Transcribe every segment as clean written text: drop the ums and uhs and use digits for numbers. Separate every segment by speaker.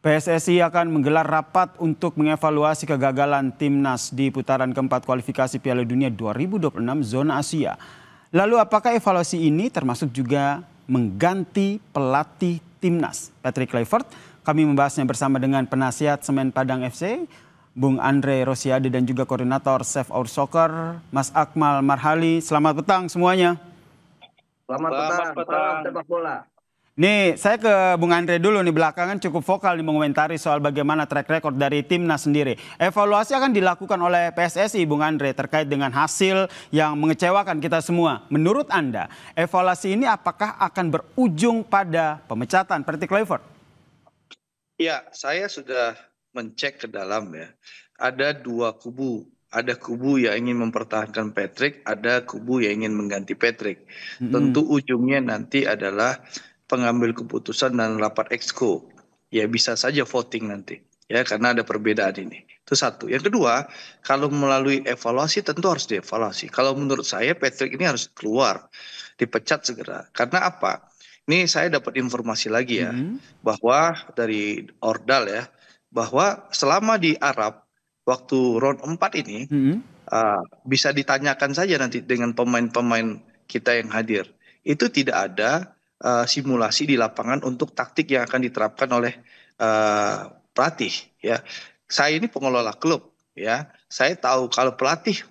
Speaker 1: PSSI akan menggelar rapat untuk mengevaluasi kegagalan timnas di putaran keempat kualifikasi Piala Dunia 2026 zona Asia. Lalu apakah evaluasi ini termasuk juga mengganti pelatih timnas? Patrick Kluivert, kami membahasnya bersama dengan penasihat Semen Padang FC, Bung Andre Rosiade dan juga koordinator Save Our Soccer, Mas Akmal Marhali. Selamat petang semuanya.
Speaker 2: Selamat petang, sepak bola.
Speaker 1: Nih, saya ke Bung Andre dulu nih, belakangan cukup vokal nih mengomentari soal bagaimana track record dari timnas sendiri. Evaluasi akan dilakukan oleh PSSI, Bung Andre, terkait dengan hasil yang mengecewakan kita semua. Menurut Anda, evaluasi ini apakah akan berujung pada pemecatan Patrick Kluivert?
Speaker 2: Ya, saya sudah mencek ke dalam ya. Ada dua kubu. Ada kubu yang ingin mempertahankan Patrick, ada kubu yang ingin mengganti Patrick. Tentu ujungnya nanti adalah pengambil keputusan dan rapat exco. Ya bisa saja voting nanti. Ya karena ada perbedaan ini. Itu satu. Yang kedua, kalau melalui evaluasi tentu harus dievaluasi. Kalau menurut saya Patrick ini harus keluar, dipecat segera. Karena apa? Ini saya dapat informasi lagi ya, bahwa dari Ordal ya, bahwa selama di Arab, waktu round 4 ini, bisa ditanyakan saja nanti dengan pemain-pemain kita yang hadir. Itu tidak ada simulasi di lapangan untuk taktik yang akan diterapkan oleh pelatih. Ya, saya ini pengelola klub. Ya, saya tahu kalau pelatih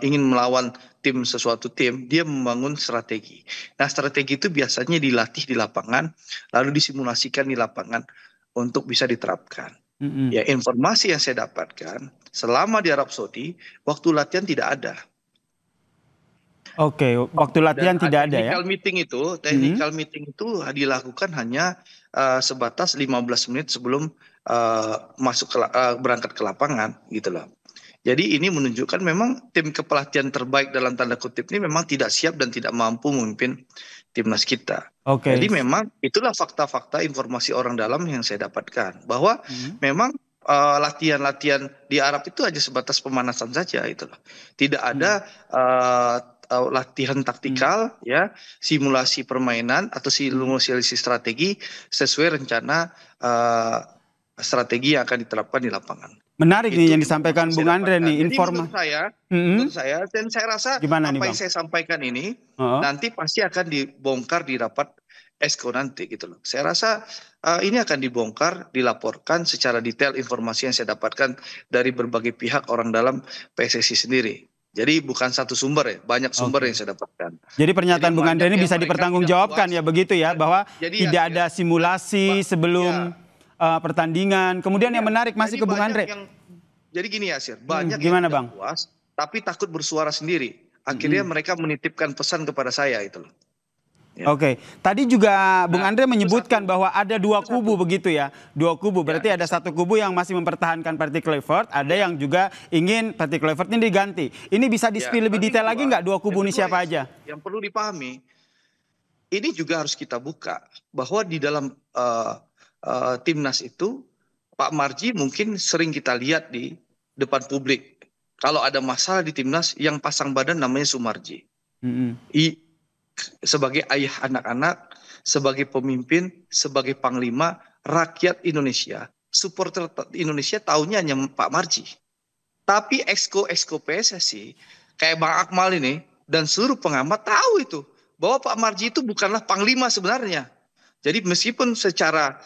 Speaker 2: ingin melawan sesuatu tim, dia membangun strategi. Nah, strategi itu biasanya dilatih di lapangan, lalu disimulasikan di lapangan untuk bisa diterapkan. Ya, informasi yang saya dapatkan selama di Arab Saudi, waktu latihan tidak ada.
Speaker 1: Oke, waktu latihan tidak ada ya?
Speaker 2: Technical meeting itu dilakukan hanya sebatas 15 menit sebelum berangkat ke lapangan gitu loh. Jadi ini menunjukkan memang tim kepelatihan terbaik dalam tanda kutip ini memang tidak siap dan tidak mampu memimpin timnas kita. Jadi memang itulah fakta-fakta informasi orang dalam yang saya dapatkan, bahwa memang latihan-latihan di Arab itu hanya sebatas pemanasan saja itu loh. Tidak ada latihan taktikal ya, simulasi permainan atau simulasi strategi sesuai rencana strategi yang akan diterapkan di lapangan.
Speaker 1: Menarik nih yang disampaikan Bung Andre nih,
Speaker 2: informasi. Menurut saya dan saya rasa
Speaker 1: gimana
Speaker 2: apa
Speaker 1: nih,
Speaker 2: yang saya sampaikan ini nanti pasti akan dibongkar di rapat exco nanti gitu loh. Saya rasa ini akan dibongkar, dilaporkan secara detail informasi yang saya dapatkan dari berbagai pihak orang dalam PSSI sendiri. Jadi bukan satu sumber ya, banyak sumber yang saya dapatkan.
Speaker 1: Jadi pernyataan Bung Andre ini bisa dipertanggungjawabkan ya begitu ya, bahwa tidak ada simulasi sebelum pertandingan. Kemudian yang menarik masih ke Bung Andre.
Speaker 2: Jadi gini ya, Sir, banyak
Speaker 1: yang
Speaker 2: tidak puas tapi takut bersuara sendiri. Akhirnya mereka menitipkan pesan kepada saya itu loh.
Speaker 1: Ya. Oke, tadi juga Bung Andre menyebutkan bahwa ada dua kubu begitu ya. Dua kubu, berarti ada satu kubu yang masih mempertahankan Patrick Kluivert, ada yang juga ingin Patrick Kluivert ini diganti. Ini bisa di-spill lebih detail lagi nggak dua kubu ini siapa aja?
Speaker 2: Yang perlu dipahami, ini juga harus kita buka, bahwa di dalam timnas itu, Pak Marji mungkin sering kita lihat di depan publik. Kalau ada masalah di timnas, yang pasang badan namanya Sumarji. Sebagai ayah anak-anak, sebagai pemimpin, sebagai panglima rakyat Indonesia, supporter Indonesia tahunya hanya Pak Marji. Tapi exco PSSI kayak Bang Akmal ini dan seluruh pengamat tahu itu, bahwa Pak Marji itu bukanlah panglima sebenarnya. Jadi meskipun secara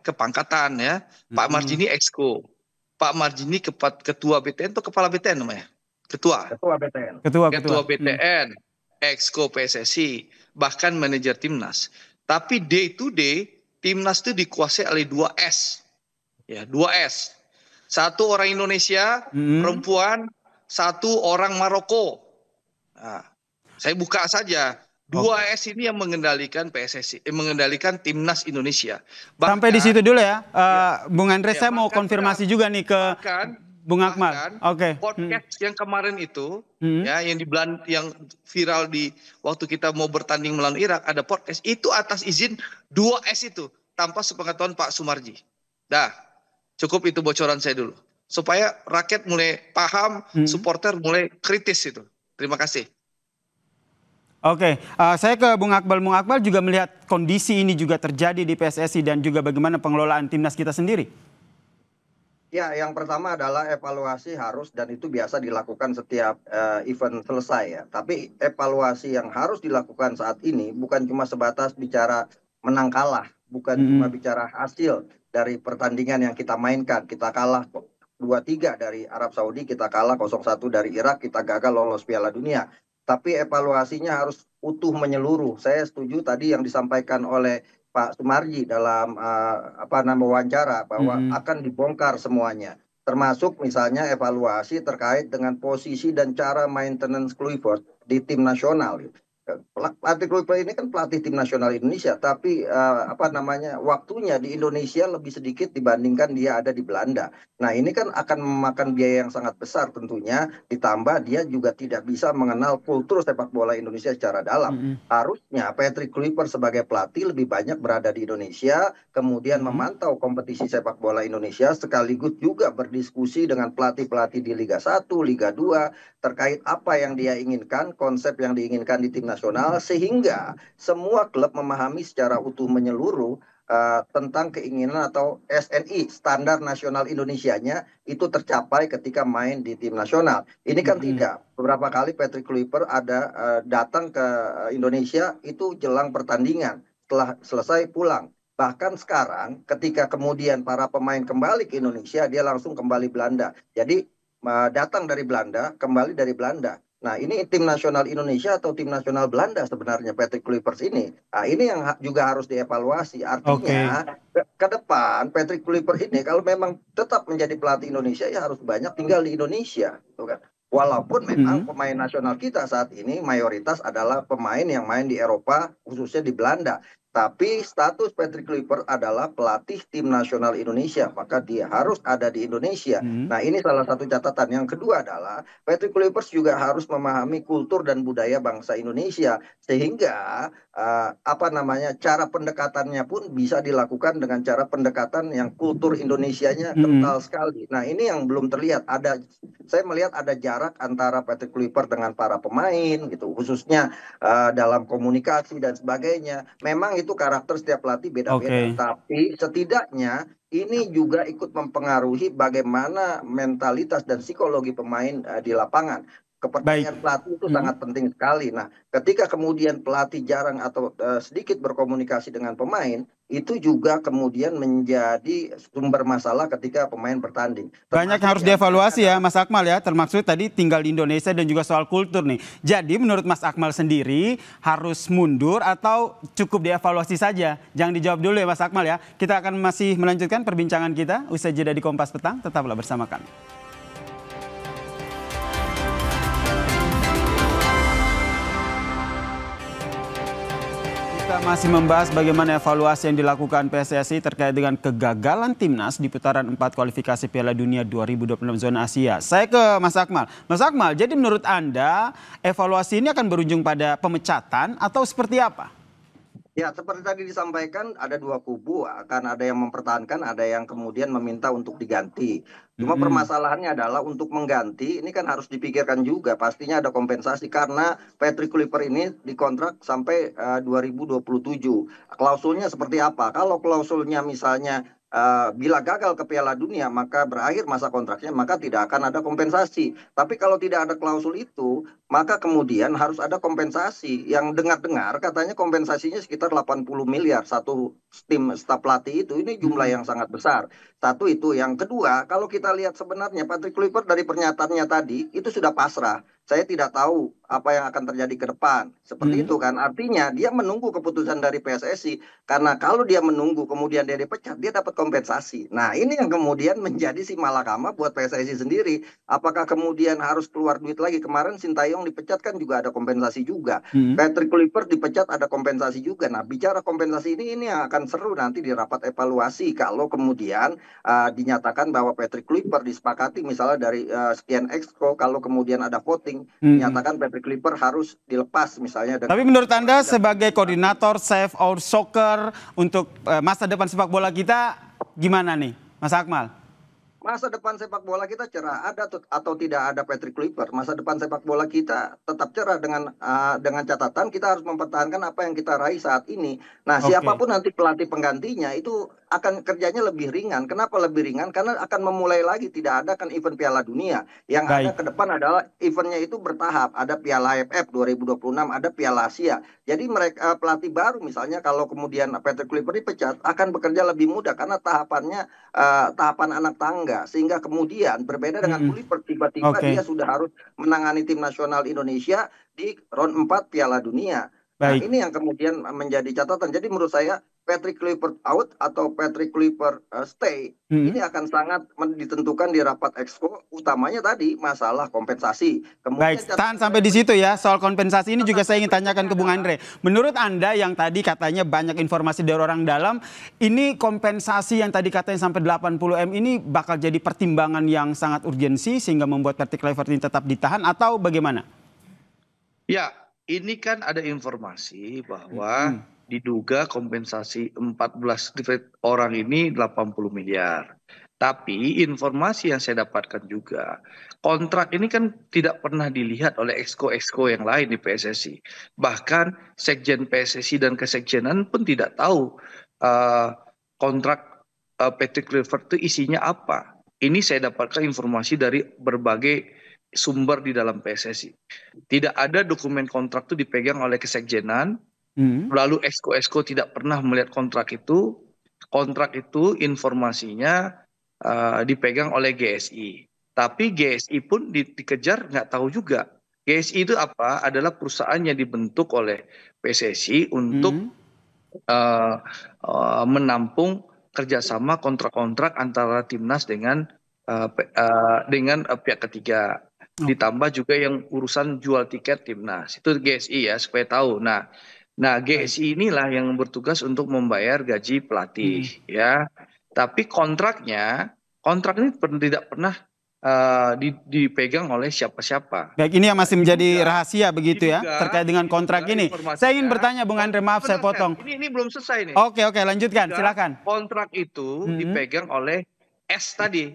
Speaker 2: kepangkatan ya, Pak Marji ini exco, Pak Marji ini ketua BTN atau kepala BTN namanya? Ketua BTN. Ketua BTN. Exco PSSI, bahkan manajer timnas. Tapi day to day timnas itu dikuasai oleh 2S. Ya, 2S. Satu orang Indonesia, perempuan, satu orang Maroko. Nah, saya buka saja. 2S ini yang mengendalikan PSSI, mengendalikan timnas Indonesia.
Speaker 1: Sampai di situ dulu ya, Bung Andre, saya mau konfirmasi juga nih ke Bung Akmal.
Speaker 2: Podcast yang kemarin itu, ya, yang viral di waktu kita mau bertanding melawan Irak, ada podcast itu atas izin 2S itu, tanpa sepengetahuan Pak Sumarji. Dah, cukup itu bocoran saya dulu, supaya rakyat mulai paham, supporter mulai kritis itu. Terima kasih.
Speaker 1: Oke, saya ke Bung Akmal. Bung Akmal juga melihat kondisi ini juga terjadi di PSSI dan juga bagaimana pengelolaan timnas kita sendiri.
Speaker 3: Ya, yang pertama adalah evaluasi harus dan itu biasa dilakukan setiap event selesai ya. Tapi evaluasi yang harus dilakukan saat ini bukan cuma sebatas bicara menang kalah, bukan cuma bicara hasil dari pertandingan yang kita mainkan. Kita kalah 2-3 dari Arab Saudi, kita kalah 0-1 dari Irak, kita gagal lolos Piala Dunia. Tapi evaluasinya harus utuh menyeluruh. Saya setuju tadi yang disampaikan oleh Pak Sumarji dalam wawancara bahwa akan dibongkar semuanya, termasuk misalnya evaluasi terkait dengan posisi dan cara maintenance Kluivert di tim nasional. Pelatih Kluivert ini kan pelatih tim nasional Indonesia, tapi waktunya di Indonesia lebih sedikit dibandingkan dia ada di Belanda. Nah, ini kan akan memakan biaya yang sangat besar tentunya, ditambah dia juga tidak bisa mengenal kultur sepak bola Indonesia secara dalam. Harusnya Patrick Kluivert sebagai pelatih lebih banyak berada di Indonesia, kemudian memantau kompetisi sepak bola Indonesia, sekaligus juga berdiskusi dengan pelatih-pelatih di Liga 1, Liga 2, terkait apa yang dia inginkan, konsep yang diinginkan di tim nasional, sehingga semua klub memahami secara utuh menyeluruh tentang keinginan atau SNI, standar nasional Indonesianya, itu tercapai ketika main di tim nasional. Ini kan tidak. Beberapa kali Patrick Kluivert ada datang ke Indonesia itu jelang pertandingan, setelah selesai pulang. Bahkan sekarang ketika kemudian para pemain kembali ke Indonesia, dia langsung kembali Belanda. Jadi datang dari Belanda, kembali dari Belanda. Nah, ini tim nasional Indonesia atau tim nasional Belanda sebenarnya Patrick Kluivert ini. Nah, ini yang juga harus dievaluasi. Artinya ke depan Patrick Kluivert ini kalau memang tetap menjadi pelatih Indonesia ya harus banyak tinggal di Indonesia, gitu kan. Walaupun memang pemain nasional kita saat ini mayoritas adalah pemain yang main di Eropa, khususnya di Belanda. Tapi status Patrick Kluivert adalah pelatih tim nasional Indonesia, maka dia harus ada di Indonesia. Nah, ini salah satu catatan. Yang kedua adalah Patrick Kluivert juga harus memahami kultur dan budaya bangsa Indonesia, sehingga cara pendekatannya pun bisa dilakukan dengan cara pendekatan yang kultur Indonesianya kental sekali. Nah, ini yang belum terlihat. Saya melihat ada jarak antara Patrick Kluivert dengan para pemain, gitu, khususnya dalam komunikasi dan sebagainya. Memang itu karakter setiap pelatih beda-beda, tapi setidaknya ini juga ikut mempengaruhi bagaimana mentalitas dan psikologi pemain di lapangan. Kepercayaan pelatih itu sangat penting sekali. Nah, ketika kemudian pelatih jarang atau sedikit berkomunikasi dengan pemain, itu juga kemudian menjadi sumber masalah ketika pemain bertanding.
Speaker 1: Banyak yang harus dievaluasi ya Mas Akmal ya, termasuk tadi tinggal di Indonesia dan juga soal kultur nih. Jadi menurut Mas Akmal sendiri harus mundur atau cukup dievaluasi saja? Jangan dijawab dulu ya Mas Akmal ya. Kita akan masih melanjutkan perbincangan kita usai jeda di Kompas Petang. Tetaplah bersama kami. Kita masih membahas bagaimana evaluasi yang dilakukan PSSI terkait dengan kegagalan timnas di putaran 4 kualifikasi Piala Dunia 2026 zona Asia. Saya ke Mas Akmal. Mas Akmal, jadi menurut Anda evaluasi ini akan berujung pada pemecatan atau seperti apa?
Speaker 3: Ya, seperti tadi disampaikan ada dua kubu, akan ada yang mempertahankan, ada yang kemudian meminta untuk diganti. Cuma permasalahannya adalah untuk mengganti, ini kan harus dipikirkan juga, pastinya ada kompensasi karena Patrick Kluivert ini dikontrak sampai 2027. Klausulnya seperti apa? Kalau klausulnya misalnya bila gagal ke Piala Dunia maka berakhir masa kontraknya, maka tidak akan ada kompensasi. Tapi kalau tidak ada klausul itu, maka kemudian harus ada kompensasi. Yang dengar-dengar katanya kompensasinya sekitar 80 miliar satu tim staf pelatih itu. Ini jumlah yang sangat besar. Satu itu. Yang kedua, kalau kita lihat sebenarnya Patrick Kluivert dari pernyataannya tadi itu sudah pasrah. Saya tidak tahu apa yang akan terjadi ke depan. Seperti itu kan. Artinya dia menunggu keputusan dari PSSI. Karena kalau dia menunggu kemudian dia dipecat, dia dapat kompensasi. Nah, ini yang kemudian menjadi si malakama buat PSSI sendiri. Apakah kemudian harus keluar duit lagi? Kemarin Sintayong dipecat kan juga ada kompensasi juga. Patrick Kluivert dipecat ada kompensasi juga. Nah, bicara kompensasi ini yang akan seru nanti di rapat evaluasi. Kalau kemudian dinyatakan bahwa Patrick Kluivert disepakati misalnya dari sekian exco, kalau kemudian ada voting, menyatakan Patrick Kluivert harus dilepas misalnya.
Speaker 1: Tapi menurut Anda sebagai koordinator Save Our Soccer untuk masa depan sepak bola kita gimana nih Mas Akmal?
Speaker 3: masa depan sepak bola kita cerah, ada atau tidak ada Patrick Kluivert, masa depan sepak bola kita tetap cerah dengan catatan kita harus mempertahankan apa yang kita raih saat ini. Nah,
Speaker 1: Oke,
Speaker 3: siapapun nanti pelatih penggantinya itu akan kerjanya lebih ringan. Kenapa lebih ringan? Karena akan memulai lagi, tidak ada kan event Piala Dunia. Yang ada
Speaker 1: baik.
Speaker 3: ke depan adalah eventnya itu bertahap. Ada Piala AFF 2026, ada Piala Asia. Jadi mereka pelatih baru misalnya kalau kemudian Patrick Kluivert dipecat akan bekerja lebih mudah karena tahapan anak tangga, sehingga kemudian berbeda dengan
Speaker 1: Mm-mm.
Speaker 3: Kluivert, tiba-tiba dia
Speaker 1: Oke,
Speaker 3: sudah harus menangani tim nasional Indonesia di round 4 Piala Dunia. Nah,
Speaker 1: baik.
Speaker 3: ini yang kemudian menjadi catatan. Jadi menurut saya Patrick Kluivert out atau Patrick Kluivert stay ini
Speaker 1: Mm-mm.
Speaker 3: akan sangat ditentukan di rapat exco, utamanya tadi masalah kompensasi.
Speaker 1: Baik,
Speaker 3: Kemudian
Speaker 1: tahan
Speaker 3: catatan
Speaker 1: sampai
Speaker 3: saya
Speaker 1: di situ ya. Soal kompensasi ini juga saya ingin tanyakan
Speaker 3: berikutnya
Speaker 1: ke Bung
Speaker 3: adalah
Speaker 1: Andre. Menurut Anda yang tadi katanya banyak informasi dari orang dalam, ini kompensasi yang tadi katanya sampai 80 M ini bakal jadi pertimbangan yang sangat urgensi sehingga membuat Patrick Kluivert ini tetap ditahan atau bagaimana?
Speaker 2: Ya, ini kan ada informasi bahwa
Speaker 1: Mm-mm.
Speaker 2: diduga kompensasi 14 orang ini 80 miliar. Tapi informasi yang saya dapatkan juga, kontrak ini kan tidak pernah dilihat oleh exco-exco yang lain di PSSI. Bahkan Sekjen PSSI dan Kesekjenan pun tidak tahu eh, kontrak Patrick Kluivert itu isinya apa. Ini saya dapatkan informasi dari berbagai sumber di dalam PSSI. Tidak ada dokumen kontrak itu dipegang oleh Kesekjenan,
Speaker 1: Mm.
Speaker 2: lalu Exco tidak pernah melihat kontrak itu. Kontrak itu informasinya dipegang oleh GSI. Tapi GSI pun dikejar nggak tahu juga. GSI itu apa? Adalah perusahaan yang dibentuk oleh PSSI untuk
Speaker 1: Mm.
Speaker 2: menampung kerjasama kontrak-kontrak antara timnas dengan pihak ketiga.
Speaker 1: Oke.
Speaker 2: Ditambah juga yang urusan jual tiket timnas. Itu GSI ya, supaya tahu. Nah,
Speaker 1: Baik.
Speaker 2: GSI inilah yang bertugas untuk membayar gaji pelatih
Speaker 1: Mm.
Speaker 2: ya. Tapi kontrak ini tidak pernah dipegang oleh siapa-siapa.
Speaker 1: Baik, ini yang masih menjadi
Speaker 2: Diduga,
Speaker 1: rahasia begitu ya terkait dengan kontrak ini. Saya ingin
Speaker 2: informasinya.
Speaker 1: bertanya Bung Andre, maaf saya
Speaker 2: Sebentar,
Speaker 1: potong.
Speaker 2: ini belum selesai nih.
Speaker 1: Oke, oke, lanjutkan,
Speaker 2: Diduga
Speaker 1: silakan.
Speaker 2: kontrak itu
Speaker 1: Mm.
Speaker 2: dipegang oleh S tadi,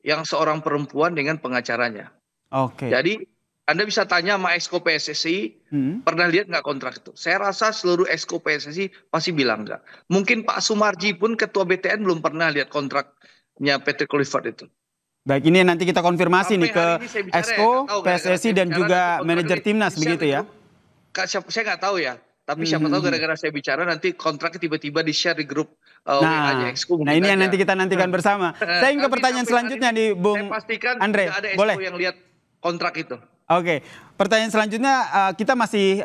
Speaker 2: yang seorang perempuan dengan pengacaranya.
Speaker 1: Oke.
Speaker 2: Jadi Anda bisa tanya sama Exco PSSI,
Speaker 1: Mm.
Speaker 2: pernah lihat nggak kontrak itu? Saya rasa seluruh Exco PSSI pasti bilang nggak. Mungkin Pak Sumarji pun ketua BTN belum pernah lihat kontraknya Patrick Kluivert itu.
Speaker 1: Baik, ini nanti kita konfirmasi nih
Speaker 2: Sampai
Speaker 1: ke
Speaker 2: hari ini saya bicara ya, nggak
Speaker 1: Exco,
Speaker 2: tahu gara-gara
Speaker 1: PSSI
Speaker 2: saya
Speaker 1: dan
Speaker 2: bicara nanti
Speaker 1: juga
Speaker 2: kontrak
Speaker 1: manajer
Speaker 2: ini
Speaker 1: timnas
Speaker 2: di-share
Speaker 1: begitu
Speaker 2: di
Speaker 1: ya.
Speaker 2: grup. Saya nggak tahu ya, tapi siapa tahu
Speaker 1: Mhm.
Speaker 2: gara-gara saya bicara nanti kontraknya tiba-tiba di-share di grup WA-nya
Speaker 1: Nah,
Speaker 2: Exco
Speaker 1: nah
Speaker 2: mungkin
Speaker 1: ini yang
Speaker 2: aja.
Speaker 1: nanti kita nantikan bersama. Saya ingin ke
Speaker 2: Tapi
Speaker 1: pertanyaan
Speaker 2: sampai hari
Speaker 1: selanjutnya
Speaker 2: ini
Speaker 1: nih,
Speaker 2: saya
Speaker 1: Bung
Speaker 2: pastikan nggak
Speaker 1: Andre.
Speaker 2: ada Exco
Speaker 1: Boleh?
Speaker 2: yang lihat kontrak itu.
Speaker 1: Oke, pertanyaan selanjutnya kita masih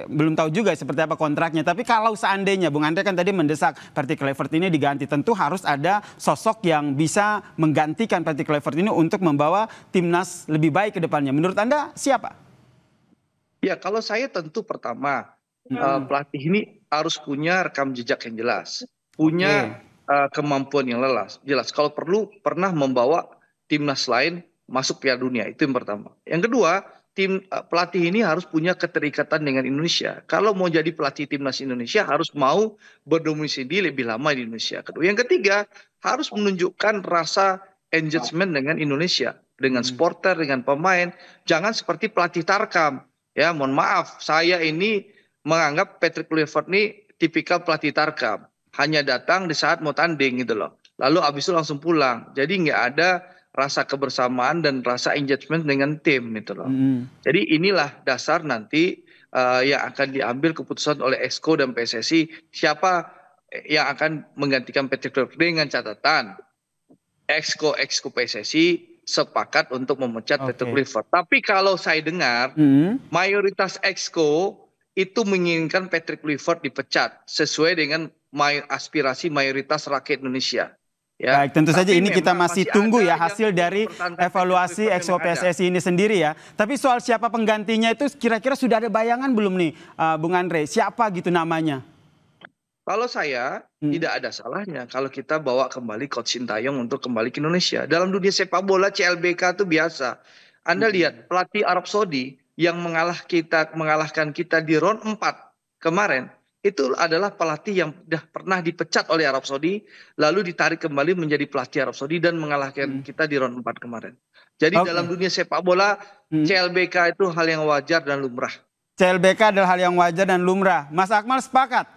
Speaker 1: belum tahu juga seperti apa kontraknya. Tapi kalau seandainya Bung Andre kan tadi mendesak Patrick Kluivert ini diganti, tentu harus ada sosok yang bisa menggantikan Patrick Kluivert ini untuk membawa timnas lebih baik ke depannya. Menurut Anda siapa?
Speaker 2: Ya, kalau saya tentu pertama
Speaker 1: Mm-mm.
Speaker 2: pelatih ini harus punya rekam jejak yang jelas,
Speaker 1: Oke,
Speaker 2: punya kemampuan yang jelas. Kalau perlu pernah membawa timnas lain masuk Piala Dunia, itu yang pertama. Yang kedua, pelatih ini harus punya keterikatan dengan Indonesia. Kalau mau jadi pelatih timnas Indonesia harus mau berdomisili lebih lama di Indonesia. Kedua, yang ketiga harus menunjukkan rasa engagement dengan Indonesia, dengan
Speaker 1: Mm.
Speaker 2: supporter, dengan pemain. Jangan seperti pelatih Tarkam. Ya, mohon maaf, saya ini menganggap Patrick Kluivert ini tipikal pelatih Tarkam. Hanya datang di saat mau tanding gitu loh. Lalu abis itu langsung pulang. Jadi nggak ada rasa kebersamaan dan rasa engagement dengan tim gitu loh.
Speaker 1: Mm-mm.
Speaker 2: Jadi inilah dasar nanti yang akan diambil keputusan oleh Exco dan PSSI siapa yang akan menggantikan Patrick Kluivert dengan catatan Exco PSSI sepakat untuk memecat Patrick
Speaker 1: Oke.
Speaker 2: Kluivert. Tapi kalau saya dengar
Speaker 1: Mm.
Speaker 2: mayoritas Exco itu menginginkan Patrick Kluivert dipecat sesuai dengan aspirasi mayoritas rakyat Indonesia. Ya,
Speaker 1: Baik, tentu saja
Speaker 2: tapi
Speaker 1: ini kita
Speaker 2: memang
Speaker 1: masih
Speaker 2: masih
Speaker 1: tunggu
Speaker 2: ada
Speaker 1: ya
Speaker 2: yang
Speaker 1: hasil
Speaker 2: ingin
Speaker 1: dari
Speaker 2: mempertahankan Patrick
Speaker 1: evaluasi
Speaker 2: Kluivert,
Speaker 1: Exco
Speaker 2: memang ada.
Speaker 1: PSSI ini sendiri ya. Tapi soal siapa penggantinya itu kira-kira sudah ada bayangan belum nih, Bung Andre? Siapa gitu namanya?
Speaker 2: Kalau saya
Speaker 1: Hmm.
Speaker 2: tidak ada salahnya kalau kita bawa kembali Coach Sintayong untuk kembali ke Indonesia. Dalam dunia sepak bola CLBK itu biasa. Anda
Speaker 1: Hmm.
Speaker 2: lihat pelatih Arab Saudi yang mengalahkan kita di round 4 kemarin itu adalah pelatih yang sudah pernah dipecat oleh Arab Saudi, lalu ditarik kembali menjadi pelatih Arab Saudi dan mengalahkan kita di round 4 kemarin. Jadi dalam
Speaker 1: Oke.
Speaker 2: dunia sepak bola, CLBK itu hal yang wajar dan lumrah.
Speaker 1: CLBK adalah hal yang wajar dan lumrah. Mas Akmal sepakat?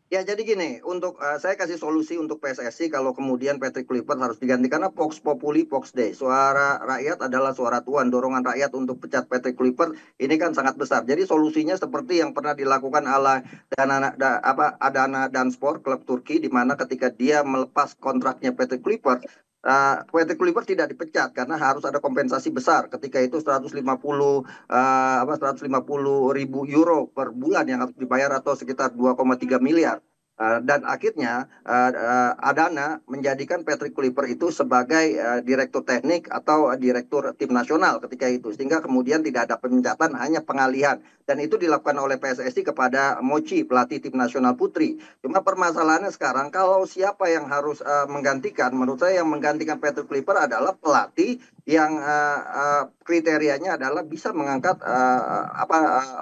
Speaker 3: Ya jadi gini, untuk saya kasih solusi untuk PSSI kalau kemudian Patrick Kluivert harus diganti karena Vox Populi Vox Dei. Suara rakyat adalah suara Tuhan. Dorongan rakyat untuk pecat Patrick Kluivert ini kan sangat besar. Jadi solusinya seperti yang pernah dilakukan oleh Adana Danspor klub Turki, di mana ketika dia melepas kontraknya Patrick Kluivert, Patrick Kluivert tidak dipecat karena harus ada kompensasi besar. Ketika itu 150.000 euro per bulan yang harus dibayar atau sekitar 2,3 miliar. Dan akhirnya Adana menjadikan Patrick Kluivert itu sebagai direktur teknik atau direktur tim nasional ketika itu, sehingga kemudian tidak ada pemecatan, hanya pengalihan, dan itu dilakukan oleh PSSI kepada Mochi, pelatih tim nasional putri. Cuma permasalahannya sekarang kalau siapa yang harus menggantikan, menurut saya yang menggantikan Patrick Kluivert adalah pelatih yang kriterianya adalah bisa mengangkat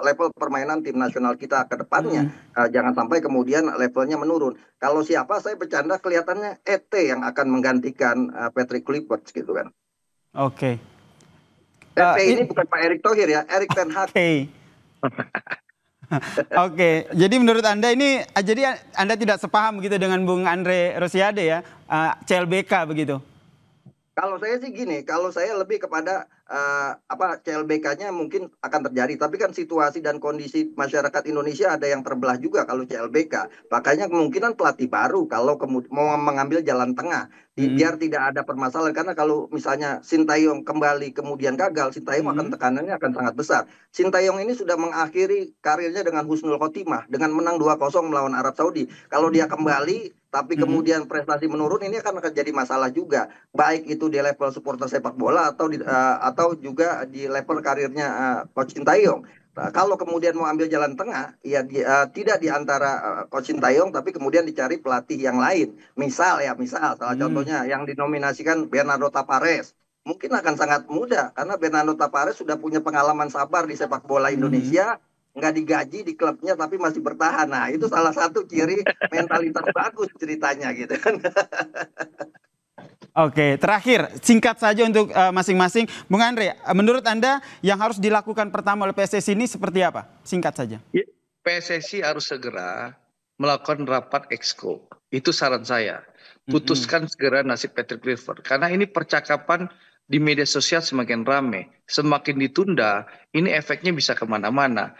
Speaker 3: level permainan tim nasional kita ke depannya. Jangan sampai kemudian levelnya menurun. Kalau siapa, saya bercanda, kelihatannya ET yang akan menggantikan Patrick Kluivert gitu kan.
Speaker 1: Oke.
Speaker 3: ET ini bukan Pak Erick Thohir ya, Erik ten Hag.
Speaker 1: Oke, jadi menurut Anda ini, jadi Anda tidak sepaham begitu dengan Bung Andre Rosiade ya, CLBK begitu?
Speaker 3: Kalau saya sih gini, kalau saya lebih kepada CLBK-nya mungkin akan terjadi, tapi kan situasi dan kondisi masyarakat Indonesia ada yang terbelah juga kalau CLBK. Makanya kemungkinan pelatih baru kalau mau mengambil jalan tengah, biar tidak ada permasalahan. Karena kalau misalnya Sintayong kembali kemudian gagal, Sintayong akan tekanannya akan sangat besar. Sintayong ini sudah mengakhiri karirnya dengan husnul khotimah, dengan menang 2-0 melawan Arab Saudi. Kalau dia kembali tapi kemudian prestasi menurun, ini akan jadi masalah juga, baik itu di level supporter sepak bola atau juga di level karirnya Coach Sintayong. Nah, kalau kemudian mau ambil jalan tengah, ya tidak di antara Coach Sintayong, tapi kemudian dicari pelatih yang lain. Misal salah contohnya yang dinominasikan Bernardo Tavares. Mungkin akan sangat mudah karena Bernardo Tavares sudah punya pengalaman sabar di sepak bola Indonesia. Nggak digaji di klubnya tapi masih bertahan. Nah, itu salah satu ciri mentalitas bagus ceritanya gitu kan.
Speaker 1: Oke, terakhir singkat saja untuk masing-masing. Bung Andre, menurut Anda yang harus dilakukan pertama oleh PSSI ini seperti apa? Singkat saja.
Speaker 2: PSSI harus segera melakukan rapat exco. Itu saran saya. Putuskan segera nasib Patrick Kluivert. Karena ini percakapan di media sosial semakin ramai. Semakin ditunda, ini efeknya bisa kemana-mana.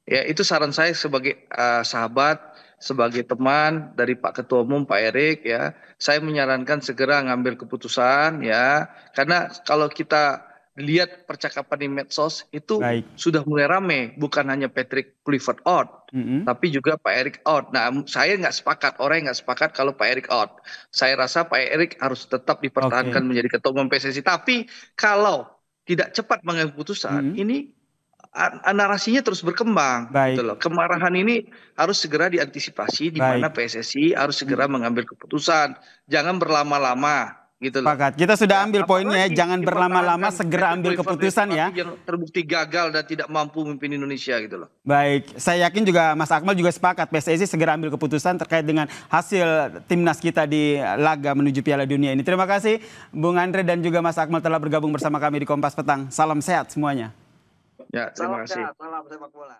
Speaker 2: Ya, itu saran saya sebagai sahabat, sebagai teman dari Pak Ketua Umum Pak Erick ya. Saya menyarankan segera ngambil keputusan ya. Karena kalau kita lihat percakapan di medsos itu sudah mulai ramai, bukan hanya Patrick Kluivert out, tapi juga Pak Erick out. Nah, saya nggak sepakat, orang yang nggak sepakat kalau Pak Erick out. Saya rasa Pak Erick harus tetap dipertahankan menjadi Ketua Umum PSSI. Tapi kalau tidak cepat mengambil keputusan, ini narasinya terus berkembang gitu loh. Kemarahan ini harus segera diantisipasi, di mana PSSI harus segera mengambil keputusan, jangan berlama-lama gitu loh.
Speaker 1: Sepakat. Kita sudah ambil poinnya, jangan berlama-lama, segera ambil keputusan ya.
Speaker 2: Yang terbukti gagal dan tidak mampu memimpin Indonesia gitu loh.
Speaker 1: Baik, saya yakin juga Mas Akmal juga sepakat PSSI segera ambil keputusan terkait dengan hasil timnas kita di laga menuju Piala Dunia ini. Terima kasih Bung Andre dan juga Mas Akmal telah bergabung bersama kami di Kompas Petang. Salam sehat semuanya.
Speaker 2: Ya, terima kasih.
Speaker 3: Salam sepak bola.